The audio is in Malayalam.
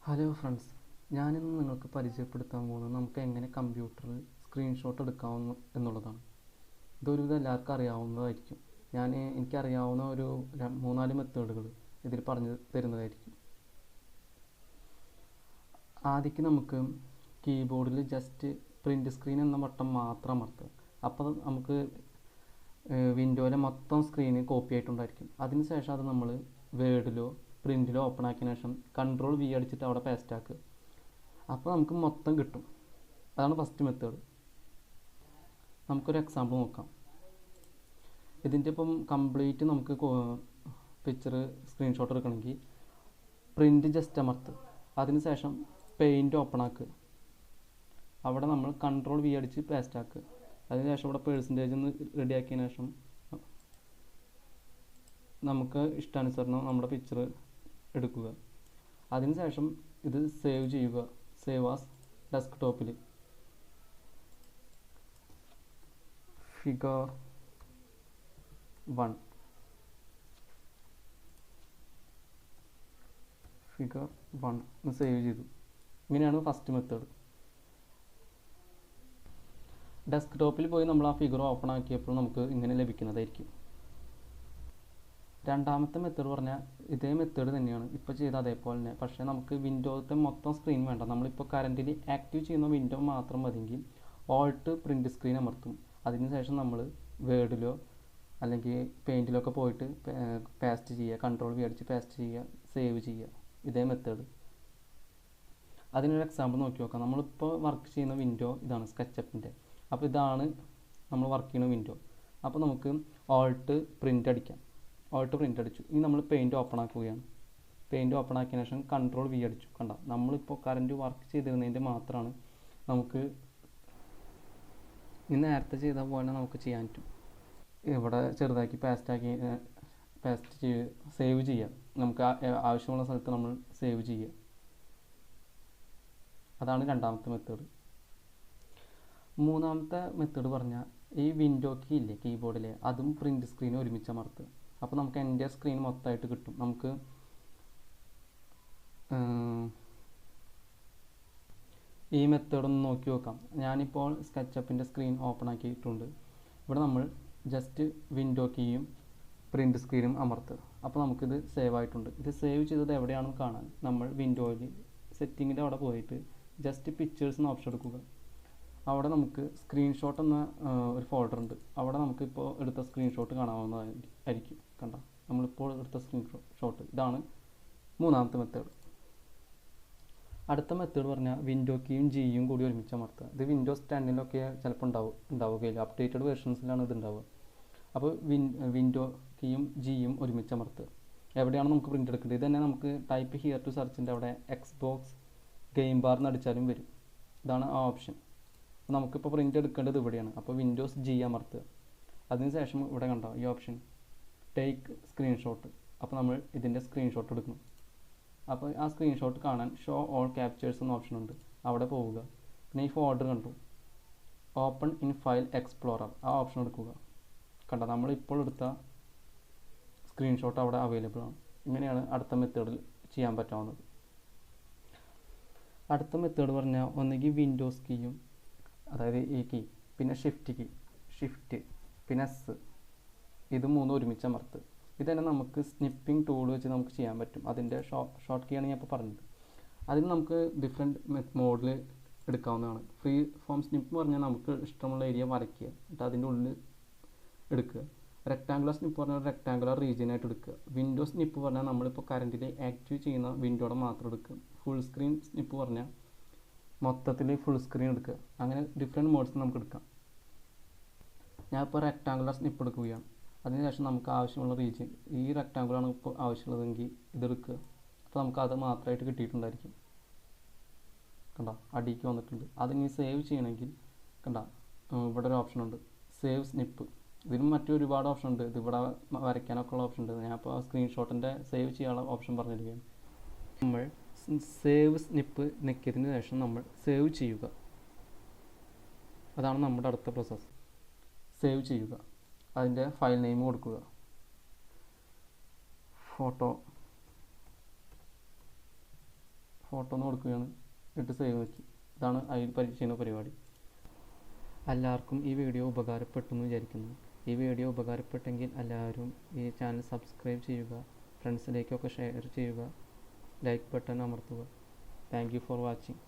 ഹലോ ഫ്രണ്ട്സ്, ഞാനിന്ന് നിങ്ങൾക്ക് പരിചയപ്പെടുത്താൻ പോകുന്നത് നമുക്ക് എങ്ങനെ കമ്പ്യൂട്ടറിൽ സ്ക്രീൻഷോട്ട് എടുക്കാവുന്ന എന്നുള്ളതാണ്. ഇതൊരുവിധം എല്ലാവർക്കും അറിയാവുന്നതായിരിക്കും. എനിക്കറിയാവുന്ന ഒരു 3-4 മെത്തേഡുകൾ ഇതിൽ പറഞ്ഞു തരുന്നതായിരിക്കും. ആദ്യം നമുക്ക് കീബോർഡിൽ ജസ്റ്റ് പ്രിൻ്റ് സ്ക്രീൻ എന്ന ബട്ടൺ മാത്രം അമർത്തുക. അപ്പോൾ നമുക്ക് വിൻഡോയിലെ മൊത്തം സ്ക്രീന് കോപ്പി ആയിട്ടുണ്ടായിരിക്കും. അതിനുശേഷം അത് നമ്മൾ വേർഡിലോ പ്രിൻറ്റിലോ ഓപ്പൺ ആക്കിയതിനു ശേഷം Ctrl+V അടിച്ചിട്ട് അവിടെ പേസ്റ്റ് ആക്കുക. അപ്പോൾ നമുക്ക് മൊത്തം കിട്ടും. അതാണ് ഫസ്റ്റ് മെത്തേഡ്. നമുക്കൊരു എക്സാമ്പിൾ നോക്കാം. ഇതിൻ്റെ ഇപ്പം കംപ്ലീറ്റ് നമുക്ക് പിക്ചർ സ്ക്രീൻഷോട്ട് എടുക്കണമെങ്കിൽ പ്രിൻറ്റ് ജസ്റ്റ് അമർത്തുക. അതിനുശേഷം പെയിൻറ്റ് ഓപ്പൺ ആക്കുക. അവിടെ നമ്മൾ Ctrl+V അടിച്ച് പേസ്റ്റ് ആക്കുക. അതിനുശേഷം ഇവിടെ പെർസെൻറ്റേജ് ഒന്ന് റെഡിയാക്കിയതിനു ശേഷം നമുക്ക് ഇഷ്ടാനുസരണം നമ്മുടെ പിക്ചർ എടുക്കുക. അതിനുശേഷം ഇത് സേവ് ചെയ്യുക. സേവ് ആസ് ഡെസ്ക്ടോപ്പിൽ ഫിഗർ 1 എന്ന് സേവ് ചെയ്തു. ഇങ്ങനെയാണ് ഫസ്റ്റ് മെത്തേഡ്. ഡെസ്ക്ടോപ്പിൽ പോയി നമ്മൾ ആ ഫിഗർ ഓപ്പൺ ആക്കിയപ്പോൾ നമുക്ക് ഇങ്ങനെ ലഭിക്കുന്നതായിരിക്കും. രണ്ടാമത്തെ മെത്തേഡ് പറഞ്ഞാൽ ഇതേ മെത്തേഡ് തന്നെയാണ് ഇപ്പോൾ ചെയ്ത അതേപോലെ തന്നെ. പക്ഷേ നമുക്ക് വിൻഡോത്തെ മൊത്തം സ്ക്രീൻ വേണ്ട. നമ്മളിപ്പോൾ കറൻറ്റിൽ ആക്റ്റീവ് ചെയ്യുന്ന വിൻഡോ മാത്രം മതിയെങ്കിൽ Alt PrtScn അമർത്തും. അതിനുശേഷം നമ്മൾ വേർഡിലോ അല്ലെങ്കിൽ പെയിൻറ്റിലൊക്കെ പോയിട്ട് പേസ്റ്റ് ചെയ്യുക. Ctrl+V അടിച്ച് പേസ്റ്റ് ചെയ്യുക, സേവ് ചെയ്യുക. ഇതേ മെത്തേഡ്. അതിനൊരു എക്സാമ്പിൾ നോക്കി നോക്കാം. നമ്മളിപ്പോൾ വർക്ക് ചെയ്യുന്ന വിൻഡോ ഇതാണ്, സ്കെച്ചപ്പിൻ്റെ. അപ്പോൾ ഇതാണ് നമ്മൾ വർക്ക് ചെയ്യുന്ന വിൻഡോ. അപ്പോൾ നമുക്ക് Alt Print അടിക്കാം. Alt Print അടിച്ചു. ഇനി നമ്മൾ പെയിൻറ്റ് ഓപ്പൺ ആക്കുകയാണ്. പെയിൻറ്റ് ഓപ്പൺ ആക്കിയതിനു ശേഷം Ctrl+V അടിച്ചു. കണ്ട, നമ്മളിപ്പോൾ കറൻറ്റ് വർക്ക് ചെയ്തിരുന്നതിൻ്റെ മാത്രമാണ് നമുക്ക് നേരത്തെ ചെയ്ത പോലെ നമുക്ക് ചെയ്യാൻ പറ്റും. ഇവിടെ ചെറുതാക്കി പേസ്റ്റ് സേവ് ചെയ്യുക. നമുക്ക് ആവശ്യമുള്ള സ്ഥലത്ത് നമ്മൾ സേവ് ചെയ്യുക. അതാണ് രണ്ടാമത്തെ മെത്തേഡ്. മൂന്നാമത്തെ മെത്തേഡ് പറഞ്ഞാൽ ഈ വിൻഡോ കീ ഇല്ലേ കീബോർഡിലെ, അതും പ്രിൻ്റ് സ്ക്രീനും ഒരുമിച്ച് അമർത്തുക. അപ്പോൾ നമുക്ക് എൻ്റെ സ്ക്രീൻ മൊത്തമായിട്ട് കിട്ടും. നമുക്ക് ഈ മെത്തേഡ് ഒന്ന് നോക്കി നോക്കാം. ഞാനിപ്പോൾ സ്കെച്ചപ്പിൻ്റെ സ്ക്രീൻ ഓപ്പൺ ആക്കിയിട്ടുണ്ട്. ഇവിടെ നമ്മൾ ജസ്റ്റ് വിൻഡോ കീയും പ്രിൻ്റ് സ്ക്രീനും അമർത്തുക. അപ്പോൾ നമുക്കിത് സേവ് ആയിട്ടുണ്ട്. ഇത് സേവ് ചെയ്തത് എവിടെയാണെന്ന് കാണാൻ നമ്മൾ വിൻഡോയിൽ സെറ്റിങ്ങിൻ്റെ അവിടെ പോയിട്ട് ജസ്റ്റ് പിക്ചേഴ്സ് എന്ന ഓപ്ഷൻ എടുക്കുക. അവിടെ നമുക്ക് സ്ക്രീൻഷോട്ട് എന്ന ഒരു ഫോൾഡർ ഉണ്ട്. അവിടെ നമുക്കിപ്പോൾ എടുത്ത സ്ക്രീൻഷോട്ട് കാണാവുന്നതായിരിക്കും. കണ്ട, നമ്മളിപ്പോൾ എടുത്ത സ്ക്രീൻഷോട്ട് ഇതാണ് മൂന്നാമത്തെ മെത്തേഡ്. അടുത്ത മെത്തേഡ് പറഞ്ഞാൽ വിൻഡോ കീയും ജിയും കൂടി ഒരുമിച്ച് അമർത്തുക. ഇത് വിൻഡോസ് 10-ലൊക്കെ ചിലപ്പോൾ ഉണ്ടാവുകയില്ല. അപ്ഡേറ്റഡ് വേർഷൻസിലാണ് ഇത് ഉണ്ടാവുക. അപ്പോൾ വിൻഡോ കീയും ജിയും ഒരുമിച്ച് അമർത്തുക. എവിടെയാണ് നമുക്ക് പ്രിൻ്റ് എടുക്കേണ്ടത്? ഇത് തന്നെ നമുക്ക് ടൈപ്പ് ഹിയർ ടു സെർച്ചിൻ്റെ അവിടെ എക്സ്ബോക്സ് ഗെയിം ബാർ എന്ന് അടിച്ചാലും വരും. ഇതാണ് ആ ഓപ്ഷൻ. അപ്പോൾ നമുക്കിപ്പോൾ പ്രിൻ്റ് എടുക്കേണ്ടത് ഇവിടെയാണ്. അപ്പോൾ വിൻഡോസ് ജി അമർത്തുക. അതിനുശേഷം ഇവിടെ കണ്ടോ ഈ ഓപ്ഷൻ ടേക്ക് സ്ക്രീൻഷോട്ട്. അപ്പോൾ നമ്മൾ ഇതിൻ്റെ സ്ക്രീൻഷോട്ട് എടുക്കണം. അപ്പോൾ ആ സ്ക്രീൻഷോട്ട് കാണാൻ ഷോ ഓൾ ക്യാപ്ചേഴ്സ് എന്ന ഓപ്ഷൻ ഉണ്ട്. അവിടെ പോവുക. പിന്നെ ഈ ഫോൾഡർ കണ്ടു, ഓപ്പൺ ഇൻ ഫയൽ എക്സ്പ്ലോറർ, ആ ഓപ്ഷൻ എടുക്കുക. കണ്ടോ, നമ്മളിപ്പോൾ എടുത്ത സ്ക്രീൻഷോട്ട് അവിടെ അവൈലബിൾ ആണ്. ഇങ്ങനെയാണ് അടുത്ത മെത്തേഡിൽ ചെയ്യാൻ പറ്റാവുന്നത്. അടുത്ത മെത്തേഡ് പറഞ്ഞാൽ ഒന്നുകിൽ വിൻഡോസ് കീയും, അതായത് ഈ കീ, പിന്നെ ഷിഫ്റ്റ് പിന്നെ എസ്, ഇത് മൂന്നും ഒരുമിച്ച് അമർത്ത്. ഇത് തന്നെ നമുക്ക് സ്നിപ്പിംഗ് ടൂൾ വെച്ച് നമുക്ക് ചെയ്യാൻ പറ്റും. അതിൻ്റെ ഷോർട്ട് കീ ആണ് ഞാൻ ഇപ്പോൾ പറഞ്ഞത്. അതിന് നമുക്ക് ഡിഫറെൻറ്റ് മോഡിൽ എടുക്കാവുന്നതാണ്. ഫ്രീ ഫോം സ്നിപ്പ് പറഞ്ഞാൽ നമുക്ക് ഇഷ്ടമുള്ള ഏരിയ വരയ്ക്കുക, എന്നിട്ട് അതിൻ്റെ ഉള്ളിൽ എടുക്കുക. റെക്ടാങ്കുലർ സ്നിപ്പ് പറഞ്ഞാൽ റെക്ടാങ്കുലർ റീജിയനായിട്ട് എടുക്കുക. വിൻഡോ സ്നിപ്പ് പറഞ്ഞാൽ നമ്മളിപ്പോൾ കറൻറ്റിൽ ആക്റ്റീവ് ചെയ്യുന്ന വിൻഡോയുടെ മാത്രം എടുക്കുക. ഫുൾ സ്ക്രീൻ സ്നിപ്പ് പറഞ്ഞാൽ മൊത്തത്തിൽ ഫുൾ സ്ക്രീൻ എടുക്കുക. അങ്ങനെ ഡിഫറെൻറ്റ് മോഡ്സ് നമുക്ക് എടുക്കാം. ഞാനിപ്പോൾ റെക്ടാങ്കുലർ സ്നിപ്പ് എടുക്കുകയാണ്. അതിനുശേഷം നമുക്ക് ആവശ്യമുള്ള റീജിയൻ, ഈ റെക്ടാങ്കുലാണ് ഇപ്പോൾ ആവശ്യമുള്ളതെങ്കിൽ ഇതെടുക്കുക. അപ്പോൾ നമുക്ക് അത് മാത്രമായിട്ട് കിട്ടിയിട്ടുണ്ടായിരിക്കും. കണ്ടോ, അടിക്ക് വന്നിട്ടുണ്ട്. അതിനി സേവ് ചെയ്യണമെങ്കിൽ കണ്ടോ ഇവിടെ ഒരു ഓപ്ഷൻ ഉണ്ട്, സേവ് സ്നിപ്പ്. ഇതിനും ഒരുപാട് ഓപ്ഷൻ ഉണ്ട്. ഇതിവിടെ വരയ്ക്കാനൊക്കെ ഉള്ള ഓപ്ഷൻ ഉണ്ട്. ഞാൻ ഇപ്പോൾ സ്ക്രീൻഷോട്ടിൻ്റെ സേവ് ചെയ്യാനുള്ള ഓപ്ഷൻ പറഞ്ഞിരിക്കുകയാണ്. നമ്മൾ സേവ് സ്നിപ്പ് ഞെക്കിയതിന് ശേഷം നമ്മൾ സേവ് ചെയ്യുക. അതാണ് നമ്മുടെ അടുത്ത പ്രോസസ്സ്. സേവ് ചെയ്യുക. അതിൻ്റെ ഫയൽ നെയിം കൊടുക്കുക. ഫോട്ടോ ഒന്ന് കൊടുക്കുകയാണ്, എന്നിട്ട് സേവ് നോക്കി. ഇതാണ് അതിൽ ചെയ്യുന്ന പരിപാടി. എല്ലാവർക്കും ഈ വീഡിയോ ഉപകാരപ്പെട്ടു എന്ന് വിചാരിക്കുന്നു. ഈ വീഡിയോ ഉപകാരപ്പെട്ടെങ്കിൽ എല്ലാവരും ഈ ചാനൽ സബ്സ്ക്രൈബ് ചെയ്യുക, ഫ്രണ്ട്സിലേക്കൊക്കെ ഷെയർ ചെയ്യുക, ലൈക്ക് ബട്ടൺ അമർത്തുക. Thank you for watching.